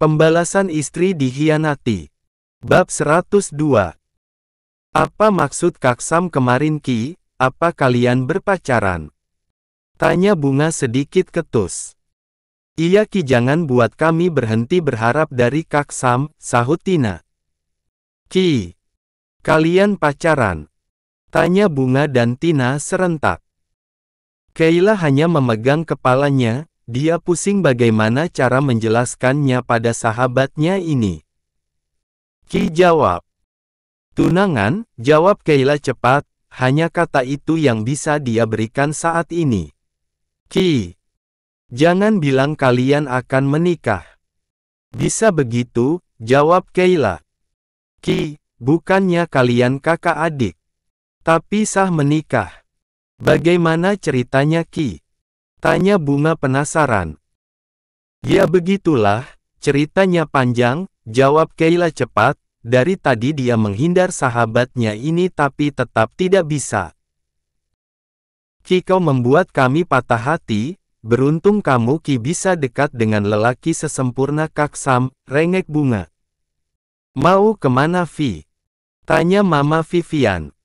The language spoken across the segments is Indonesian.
Pembalasan istri dikhianati. Bab 102. Apa maksud Kak Sam kemarin Ki? Apa kalian berpacaran? Tanya Bunga sedikit ketus. Iya Ki, jangan buat kami berhenti berharap dari Kak Sam, sahut Tina. Ki, kalian pacaran? Tanya Bunga dan Tina serentak. Kayla hanya memegang kepalanya, dia pusing bagaimana cara menjelaskannya pada sahabatnya ini. Ki jawab. Tunangan, jawab Kayla cepat, hanya kata itu yang bisa dia berikan saat ini. Ki, jangan bilang kalian akan menikah. Bisa begitu, jawab Kayla. Ki, bukannya kalian kakak adik. Tapi sah menikah. Bagaimana ceritanya Ki? Tanya Bunga penasaran. Ya begitulah, ceritanya panjang, jawab Kayla cepat. Dari tadi dia menghindar sahabatnya ini tapi tetap tidak bisa. Ki, kau membuat kami patah hati, beruntung kamu Ki bisa dekat dengan lelaki sesempurna Kak Sam, rengek Bunga. Mau kemana Vi? Tanya Mama Vivian.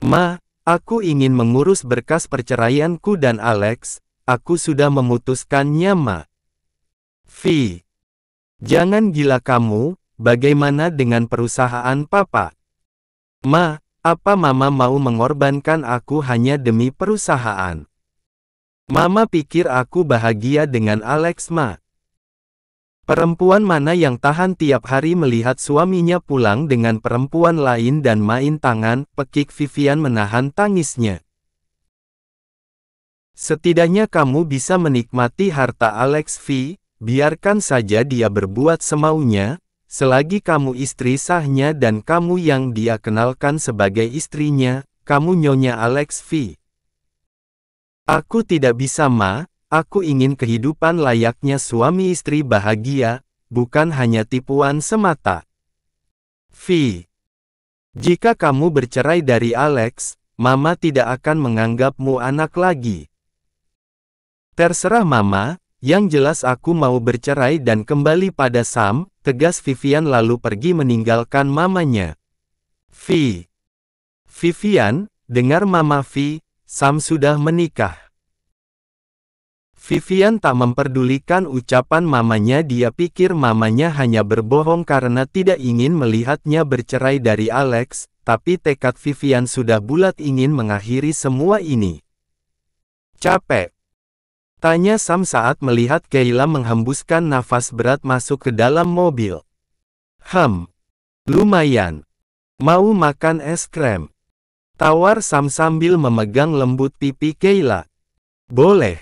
Ma, aku ingin mengurus berkas perceraianku dan Alex, aku sudah memutuskannya Ma. Vi, jangan gila kamu. Bagaimana dengan perusahaan Papa? Ma, apa Mama mau mengorbankan aku hanya demi perusahaan? Mama pikir aku bahagia dengan Alex Ma. Perempuan mana yang tahan tiap hari melihat suaminya pulang dengan perempuan lain dan main tangan, pekik Vivian menahan tangisnya. Setidaknya kamu bisa menikmati harta Alex Vi, biarkan saja dia berbuat semaunya. Selagi kamu istri sahnya dan kamu yang dia kenalkan sebagai istrinya, kamu Nyonya Alex V. Aku tidak bisa Ma, aku ingin kehidupan layaknya suami istri bahagia, bukan hanya tipuan semata. V. Jika kamu bercerai dari Alex, Mama tidak akan menganggapmu anak lagi. Terserah Mama, yang jelas aku mau bercerai dan kembali pada Sam. Tegas Vivian lalu pergi meninggalkan mamanya. Vivian, dengar Mama Vi, Sam sudah menikah. Vivian tak memperdulikan ucapan mamanya, dia pikir mamanya hanya berbohong karena tidak ingin melihatnya bercerai dari Alex, tapi tekad Vivian sudah bulat ingin mengakhiri semua ini. Capek? Tanya Sam saat melihat Kayla menghembuskan nafas berat masuk ke dalam mobil. Lumayan. Mau makan es krim? Tawar Sam sambil memegang lembut pipi Kayla. Boleh.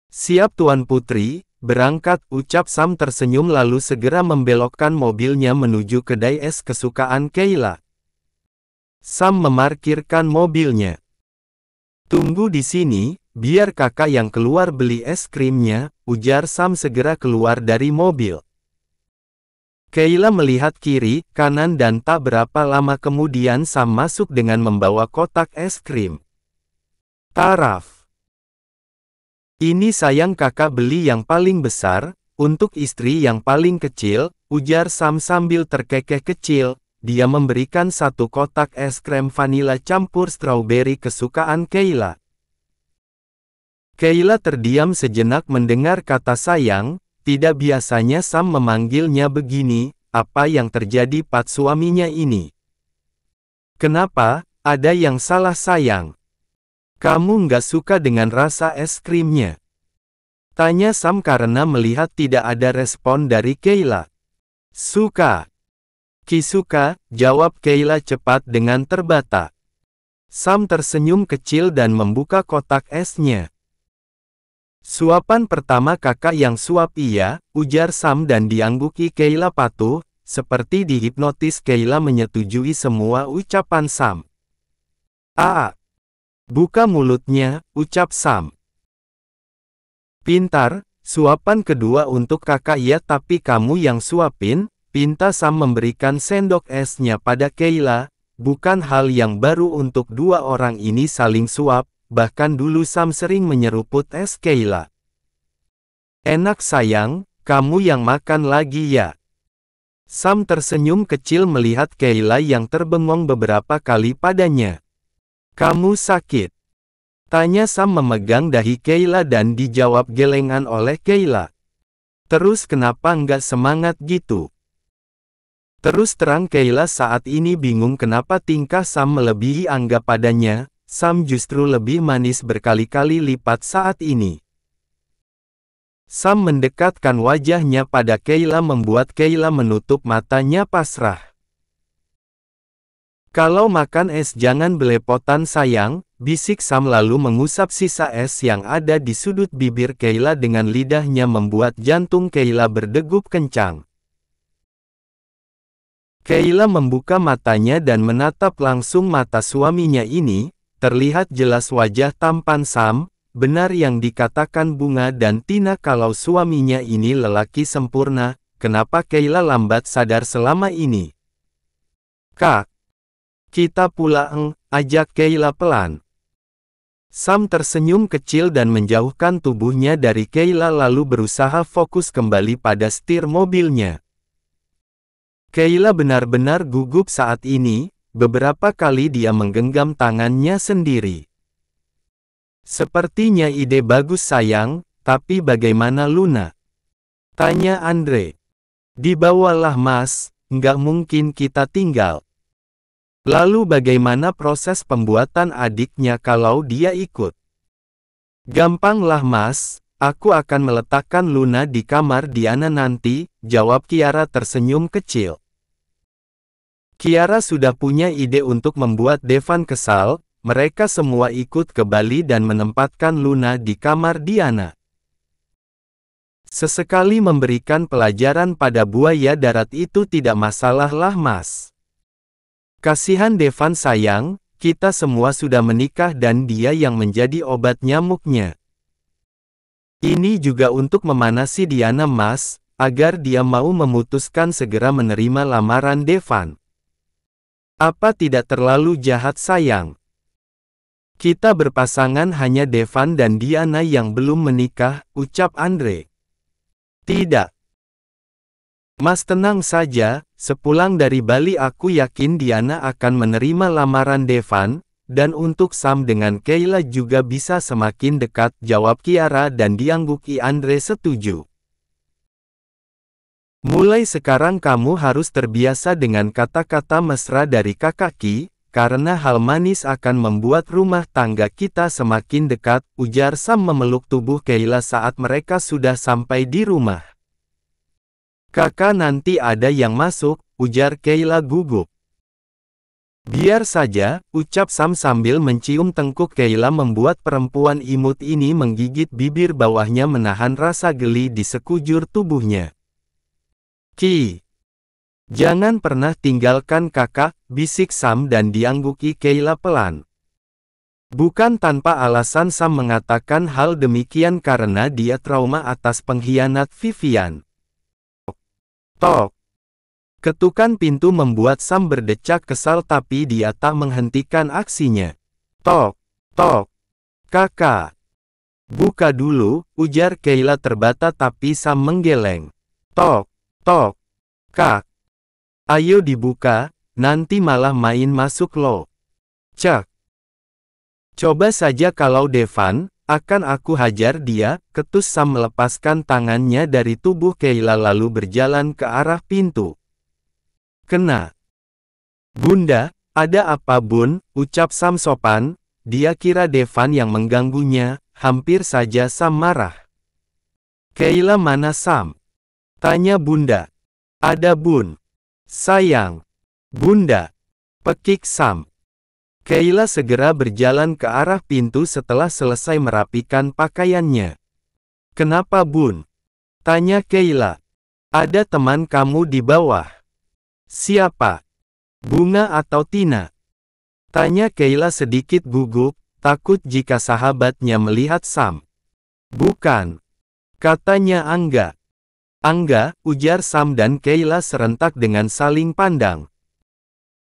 Siap Tuan Putri, berangkat, ucap Sam tersenyum lalu segera membelokkan mobilnya menuju kedai es kesukaan Kayla. Sam memarkirkan mobilnya. Tunggu di sini. Biar kakak yang keluar beli es krimnya, ujar Sam segera keluar dari mobil. Kayla melihat kiri, kanan dan tak berapa lama kemudian Sam masuk dengan membawa kotak es krim. Taraf. Ini sayang kakak beli yang paling besar, untuk istri yang paling kecil, ujar Sam sambil terkekeh kecil, dia memberikan satu kotak es krim vanila campur strawberry kesukaan Kayla. Kayla terdiam sejenak mendengar kata sayang, tidak biasanya Sam memanggilnya begini, apa yang terjadi pada suaminya ini? Kenapa, ada yang salah sayang? Kamu nggak suka dengan rasa es krimnya? Tanya Sam karena melihat tidak ada respon dari Kayla. Suka. Ki suka, jawab Kayla cepat dengan terbata. Sam tersenyum kecil dan membuka kotak esnya. Suapan pertama kakak yang suap iya, ujar Sam dan diangguki Kayla patuh, seperti dihipnotis Kayla menyetujui semua ucapan Sam. Buka mulutnya, ucap Sam. Pintar, suapan kedua untuk kakak ya tapi kamu yang suapin, pinta Sam memberikan sendok esnya pada Kayla, bukan hal yang baru untuk dua orang ini saling suap. Bahkan dulu Sam sering menyeruput es Kayla. Enak sayang, kamu yang makan lagi ya? Sam tersenyum kecil melihat Kayla yang terbengong beberapa kali padanya. Kamu sakit? Tanya Sam memegang dahi Kayla dan dijawab gelengan oleh Kayla. Terus kenapa nggak semangat gitu? Terus terang Kayla saat ini bingung kenapa tingkah Sam melebihi Angga padanya. Sam justru lebih manis berkali-kali lipat saat ini. Sam mendekatkan wajahnya pada Kayla membuat Kayla menutup matanya pasrah. Kalau makan es jangan belepotan sayang, bisik Sam lalu mengusap sisa es yang ada di sudut bibir Kayla dengan lidahnya membuat jantung Kayla berdegup kencang. Kayla membuka matanya dan menatap langsung mata suaminya ini, terlihat jelas wajah tampan Sam. Benar yang dikatakan Bunga dan Tina kalau suaminya ini lelaki sempurna, kenapa Kayla lambat sadar selama ini? Kak, kita pulang, ajak Kayla pelan. Sam tersenyum kecil dan menjauhkan tubuhnya dari Kayla lalu berusaha fokus kembali pada setir mobilnya. Kayla benar-benar gugup saat ini, beberapa kali dia menggenggam tangannya sendiri. Sepertinya ide bagus sayang, tapi bagaimana Luna? Tanya Andre. Dibawalah mas, nggak mungkin kita tinggal. Lalu bagaimana proses pembuatan adiknya kalau dia ikut? Gampanglah mas, aku akan meletakkan Luna di kamar Diana nanti, jawab Kiara tersenyum kecil. Kiara sudah punya ide untuk membuat Devan kesal. Mereka semua ikut ke Bali dan menempatkan Luna di kamar Diana. Sesekali memberikan pelajaran pada buaya darat itu tidak masalah lah mas. Kasihan Devan sayang, kita semua sudah menikah dan dia yang menjadi obat nyamuknya. Ini juga untuk memanasi Diana mas, agar dia mau memutuskan segera menerima lamaran Devan. Apa tidak terlalu jahat sayang? Kita berpasangan hanya Devan dan Diana yang belum menikah, ucap Andre. Tidak. Mas tenang saja, sepulang dari Bali aku yakin Diana akan menerima lamaran Devan, dan untuk Sam dengan Kayla juga bisa semakin dekat, jawab Kiara dan diangguki Andre setuju. Mulai sekarang kamu harus terbiasa dengan kata-kata mesra dari kakak Ki, karena hal manis akan membuat rumah tangga kita semakin dekat, ujar Sam memeluk tubuh Kayla saat mereka sudah sampai di rumah. Kakak nanti ada yang masuk, ujar Kayla gugup. Biar saja, ucap Sam sambil mencium tengkuk Kayla membuat perempuan imut ini menggigit bibir bawahnya menahan rasa geli di sekujur tubuhnya. Ki. Jangan pernah tinggalkan kakak, bisik Sam dan diangguki Kayla pelan. Bukan tanpa alasan Sam mengatakan hal demikian karena dia trauma atas pengkhianat Vivian. Tok. Ketukan pintu membuat Sam berdecak kesal tapi dia tak menghentikan aksinya. Tok, tok. Kakak. Buka dulu, ujar Kayla terbata tapi Sam menggeleng. Tok, tok. Kak. Ayo dibuka, nanti malah main masuk lo. Cek. Coba saja kalau Devan, akan aku hajar dia, ketus Sam melepaskan tangannya dari tubuh Kayla lalu berjalan ke arah pintu. Kena. Bunda, ada apa bun, ucap Sam sopan, dia kira Devan yang mengganggunya, hampir saja Sam marah. Kayla mana Sam? Tanya bunda. Ada bun. Sayang. Bunda. Pekik Sam. Kayla segera berjalan ke arah pintu setelah selesai merapikan pakaiannya. Kenapa bun? Tanya Kayla. Ada teman kamu di bawah. Siapa? Bunga atau Tina? Tanya Kayla sedikit gugup, takut jika sahabatnya melihat Sam. Bukan. Katanya Angga. Angga, ujar Sam dan Kayla serentak dengan saling pandang.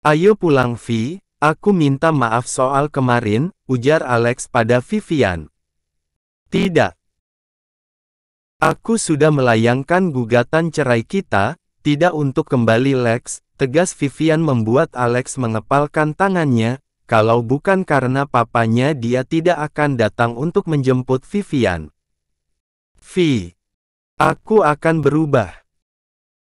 Ayo pulang Vi, aku minta maaf soal kemarin, ujar Alex pada Vivian. Tidak. Aku sudah melayangkan gugatan cerai kita, tidak untuk kembali Lex, tegas Vivian membuat Alex mengepalkan tangannya, kalau bukan karena papanya dia tidak akan datang untuk menjemput Vivian. Aku akan berubah.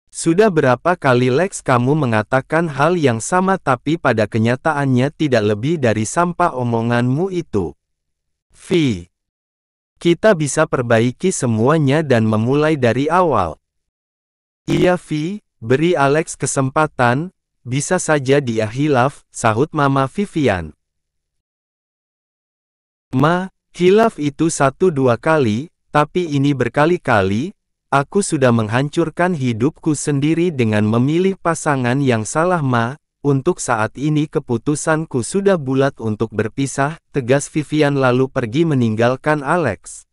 Sudah berapa kali Lex kamu mengatakan hal yang sama tapi pada kenyataannya tidak lebih dari sampah omonganmu itu. Kita bisa perbaiki semuanya dan memulai dari awal. Iya beri Alex kesempatan, bisa saja dia hilaf, sahut Mama Vivian. Hilaf itu 1-2 kali, tapi ini berkali-kali. Aku sudah menghancurkan hidupku sendiri dengan memilih pasangan yang salah untuk saat ini keputusanku sudah bulat untuk berpisah, tegas Vivian lalu pergi meninggalkan Alex.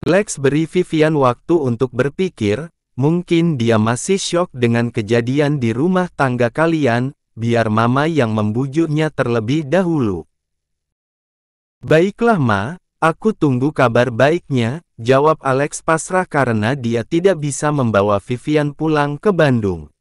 Lex beri Vivian waktu untuk berpikir, mungkin dia masih syok dengan kejadian di rumah tangga kalian, biar Mama yang membujuknya terlebih dahulu. Baiklah aku tunggu kabar baiknya, jawab Alex pasrah karena dia tidak bisa membawa Vivian pulang ke Bandung.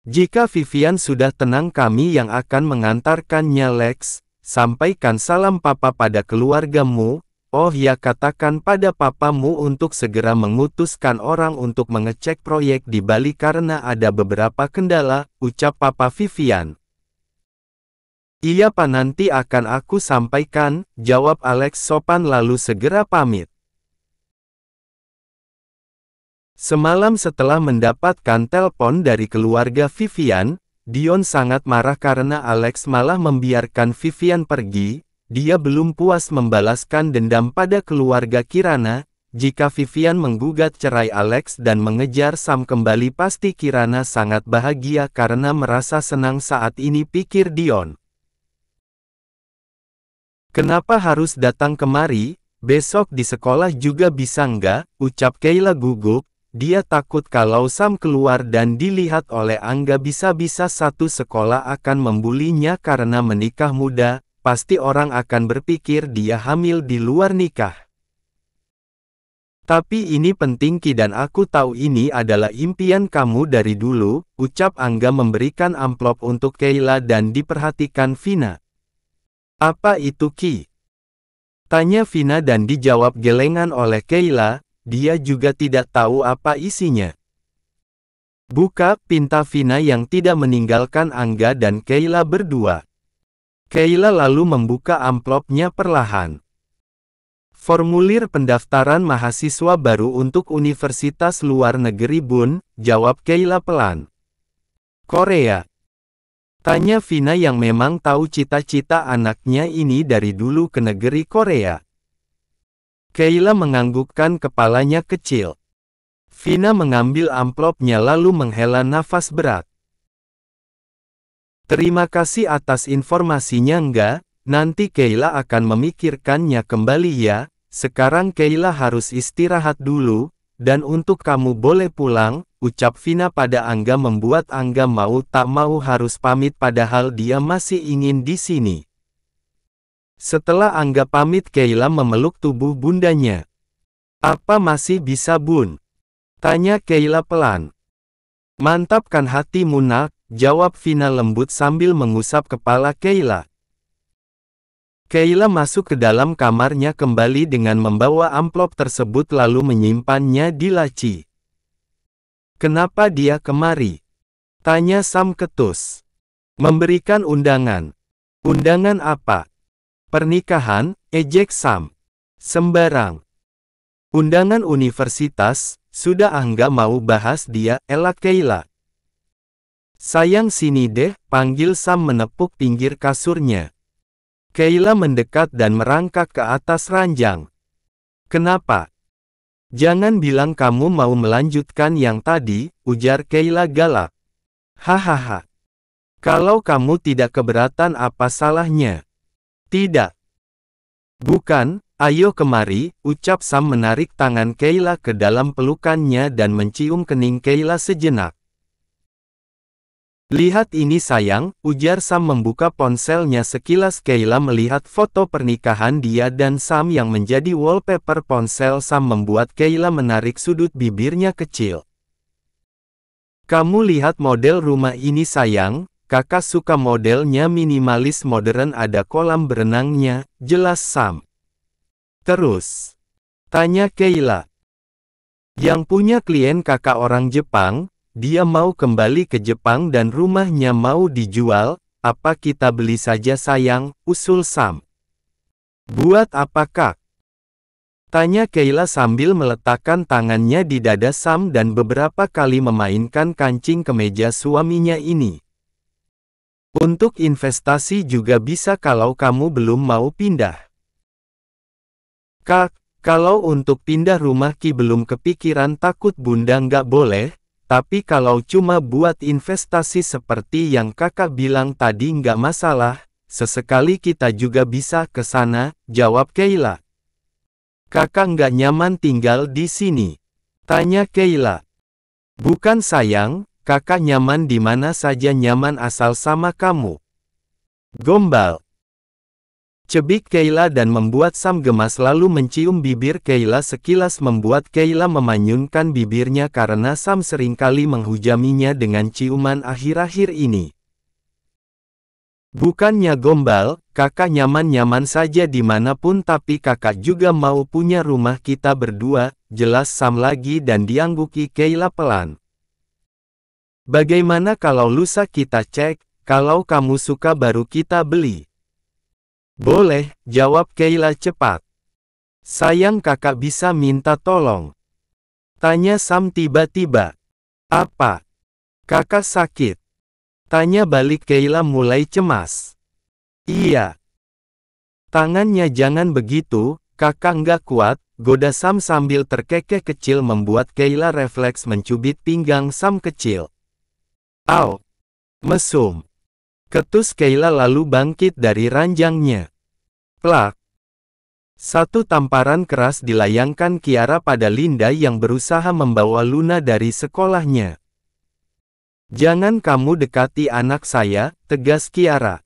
Jika Vivian sudah tenang kami yang akan mengantarkannya Lex, sampaikan salam papa pada keluargamu, oh ya katakan pada papamu untuk segera mengutuskan orang untuk mengecek proyek di Bali karena ada beberapa kendala, ucap papa Vivian. Iya Pak nanti akan aku sampaikan, jawab Alex sopan lalu segera pamit. Semalam setelah mendapatkan telepon dari keluarga Vivian, Dion sangat marah karena Alex malah membiarkan Vivian pergi. Dia belum puas membalaskan dendam pada keluarga Kirana. Jika Vivian menggugat cerai Alex dan mengejar Sam kembali pasti Kirana sangat bahagia karena merasa senang saat ini pikir Dion. Kenapa harus datang kemari? Besok di sekolah juga bisa nggak? Ucap Kayla gugup. Dia takut kalau Sam keluar dan dilihat oleh Angga bisa-bisa satu sekolah akan membulinya karena menikah muda. Pasti orang akan berpikir dia hamil di luar nikah. Tapi ini penting Ki dan aku tahu ini adalah impian kamu dari dulu, ucap Angga memberikan amplop untuk Kayla dan diperhatikan Vina. Apa itu Ki? Tanya Vina dan dijawab gelengan oleh Kayla, dia juga tidak tahu apa isinya. Buka, pinta Vina yang tidak meninggalkan Angga dan Kayla berdua. Kayla lalu membuka amplopnya perlahan. Formulir pendaftaran mahasiswa baru untuk Universitas Luar Negeri Bun, jawab Kayla pelan. Korea. Tanya Vina yang memang tahu cita-cita anaknya ini dari dulu ke negeri Korea. Kayla menganggukkan kepalanya kecil. Vina mengambil amplopnya lalu menghela nafas berat. Terima kasih atas informasinya Angga, nanti Kayla akan memikirkannya kembali ya, sekarang Kayla harus istirahat dulu, dan untuk kamu boleh pulang, ucap Vina pada Angga membuat Angga mau tak mau harus pamit padahal dia masih ingin di sini. Setelah Angga pamit Kayla memeluk tubuh bundanya. Apa masih bisa Bun? Tanya Kayla pelan. Mantap kan hatimu nak, jawab Vina lembut sambil mengusap kepala Kayla. Kayla masuk ke dalam kamarnya kembali dengan membawa amplop tersebut lalu menyimpannya di laci. Kenapa dia kemari? Tanya Sam ketus. Memberikan undangan. Undangan apa? Pernikahan, ejek Sam. Sembarang. Undangan universitas, sudah Angga mau bahas dia, elak Kayla. Sayang sini deh, panggil Sam menepuk pinggir kasurnya. Kayla mendekat dan merangkak ke atas ranjang. Kenapa? Jangan bilang kamu mau melanjutkan yang tadi, ujar Kayla galak. Hahaha. Kalau kamu tidak keberatan apa salahnya? Tidak. Bukan, ayo kemari, ucap Sam menarik tangan Kayla ke dalam pelukannya dan mencium kening Kayla sejenak. Lihat ini sayang, ujar Sam membuka ponselnya sekilas. Kayla melihat foto pernikahan dia dan Sam yang menjadi wallpaper ponsel Sam membuat Kayla menarik sudut bibirnya kecil. Kamu lihat model rumah ini sayang, kakak suka modelnya minimalis modern ada kolam berenangnya, jelas Sam. Terus, tanya Kayla. Yang punya klien kakak orang Jepang, dia mau kembali ke Jepang dan rumahnya mau dijual, apa kita beli saja sayang, usul Sam. Buat apa kak? Tanya Kayla sambil meletakkan tangannya di dada Sam dan beberapa kali memainkan kancing kemeja suaminya ini. Untuk investasi juga bisa kalau kamu belum mau pindah. Kak, kalau untuk pindah rumah Ki belum kepikiran takut bunda nggak boleh, tapi kalau cuma buat investasi seperti yang kakak bilang tadi nggak masalah, sesekali kita juga bisa ke sana, jawab Kayla. Kakak nggak nyaman tinggal di sini? Tanya Kayla. Bukan sayang, kakak nyaman di mana saja nyaman asal sama kamu. Gombal. Cebik Kayla dan membuat Sam gemas lalu mencium bibir Kayla sekilas membuat Kayla memanyunkan bibirnya karena Sam seringkali menghujaminya dengan ciuman akhir-akhir ini. Bukannya gombal, kakak nyaman-nyaman saja dimanapun tapi kakak juga mau punya rumah kita berdua, jelas Sam lagi dan diangguki Kayla pelan. Bagaimana kalau lusa kita cek, kalau kamu suka baru kita beli. Boleh, jawab Kayla cepat. Sayang kakak bisa minta tolong. Tanya Sam tiba-tiba. Apa? Kakak sakit? Tanya balik Kayla mulai cemas. Iya. Tangannya jangan begitu, kakak nggak kuat, goda Sam sambil terkekeh kecil membuat Kayla refleks mencubit pinggang Sam kecil. Au! Mesum. Ketus Kayla lalu bangkit dari ranjangnya. Plak. Satu tamparan keras dilayangkan Kiara pada Linda yang berusaha membawa Luna dari sekolahnya. Jangan kamu dekati anak saya, tegas Kiara.